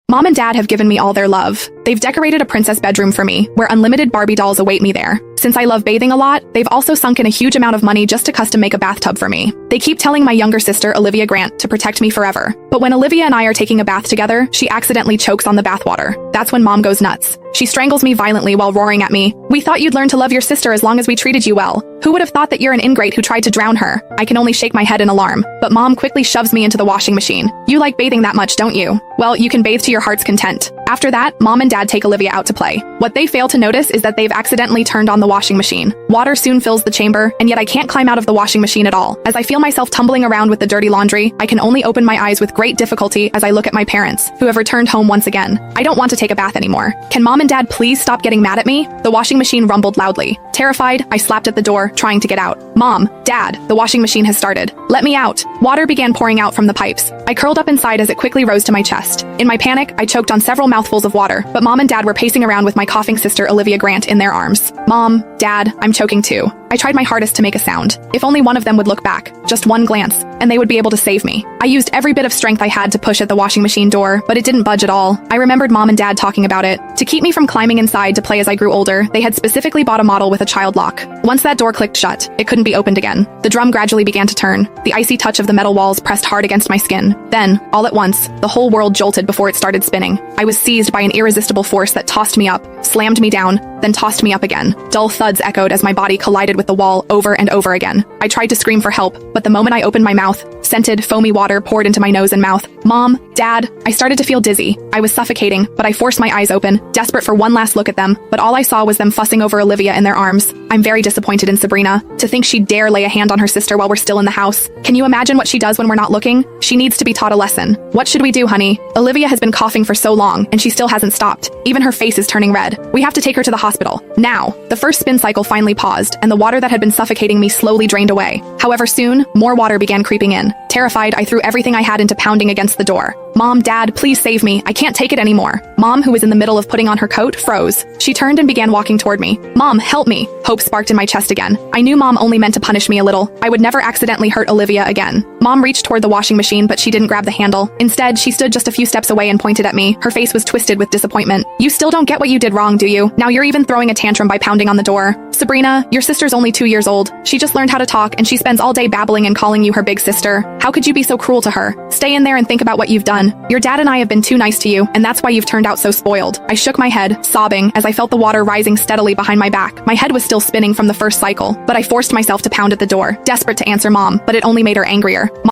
Mom and Dad have given me all their love. They've decorated a princess bedroom for me, where unlimited Barbie dolls await me there. Since I love bathing a lot, they've also sunk in a huge amount of money just to custom make a bathtub for me. They keep telling my younger sister, Olivia Grant, to protect me forever. But when Olivia and I are taking a bath together, she accidentally chokes on the bathwater. That's when Mom goes nuts. She strangles me violently while roaring at me, "We thought you'd learn to love your sister as long as we treated you well. Who would have thought that you're an ingrate who tried to drown her?" I can only shake my head in alarm, but Mom quickly shoves me into the washing machine. "You like bathing that much, don't you? Well, you can bathe to your heart's content." After that, Mom and Dad take Olivia out to play. What they fail to notice is that they've accidentally turned on the washing machine. Water soon fills the chamber, and yet I can't climb out of the washing machine at all. As I feel myself tumbling around with the dirty laundry, I can only open my eyes with great difficulty as I look at my parents, who have returned home once again. I don't want to take a bath anymore. Can Mom and Dad please stop getting mad at me? The washing machine rumbled loudly. Terrified, I slapped at the door, trying to get out. "Mom, Dad, the washing machine has started. Let me out." Water began pouring out from the pipes. I curled up inside as it quickly rose to my chest. In my panic, I choked on several mouthfuls of water, but Mom and Dad were pacing around with my coughing sister Olivia Grant in their arms. "Mom, Dad, I'm choking too." I tried my hardest to make a sound. If only one of them would look back, just one glance, and they would be able to save me. I used every bit of strength I had to push at the washing machine door, but it didn't budge at all. I remembered Mom and Dad talking about it. To keep me from climbing inside to play as I grew older, they had specifically bought a model with a child lock. Once that door clicked shut, it couldn't be opened again. The drum gradually began to turn. The icy touch of the metal walls pressed hard against my skin. Then, all at once, the whole world jolted before it started spinning. I was seized by an irresistible force that tossed me up, slammed me down, then tossed me up again. Dull thuds echoed as my body collided with the wall over and over again. I tried to scream for help, but the moment I opened my mouth, scented, foamy water poured into my nose and mouth. "Mom, Dad," I started to feel dizzy. I was suffocating, but I forced my eyes open, desperate for one last look at them, but all I saw was them fussing over Olivia in their arms. I'm very disappointed in Sabrina. To think she'd dare lay a hand on her sister while we're still in the house. Can you imagine what she does when we're not looking? She needs to be taught a lesson. What should we do, honey? Olivia has been coughing for so long, and she still hasn't stopped. Even her face is turning red. We have to take her to the hospital. Now. The first spin cycle finally paused, and the water that had been suffocating me slowly drained away. However, soon, more water began creeping in. Terrified, I threw everything I had into pounding against the door. "Mom, Dad, please save me. I can't take it anymore." Mom, who was in the middle of putting on her coat, froze. She turned and began walking toward me. "Mom, help me." Hope sparked in my chest again. I knew Mom only meant to punish me a little. I would never accidentally hurt Olivia again. Mom reached toward the washing machine, but she didn't grab the handle. Instead, she stood just a few steps away and pointed at me. Her face was twisted with disappointment. "You still don't get what you did wrong, do you? Now you're even throwing a tantrum by pounding on the door. Sabrina, your sister's only 2 years old. She just learned how to talk, and she spends all day babbling and calling you her big sister. How could you be so cruel to her? Stay in there and think about what you've done. Your dad and I have been too nice to you, and that's why you've turned out so spoiled." I shook my head, sobbing, as I felt the water rising steadily behind my back. My head was still spinning from the first cycle, but I forced myself to pound at the door, desperate to answer Mom, but it only made her angrier.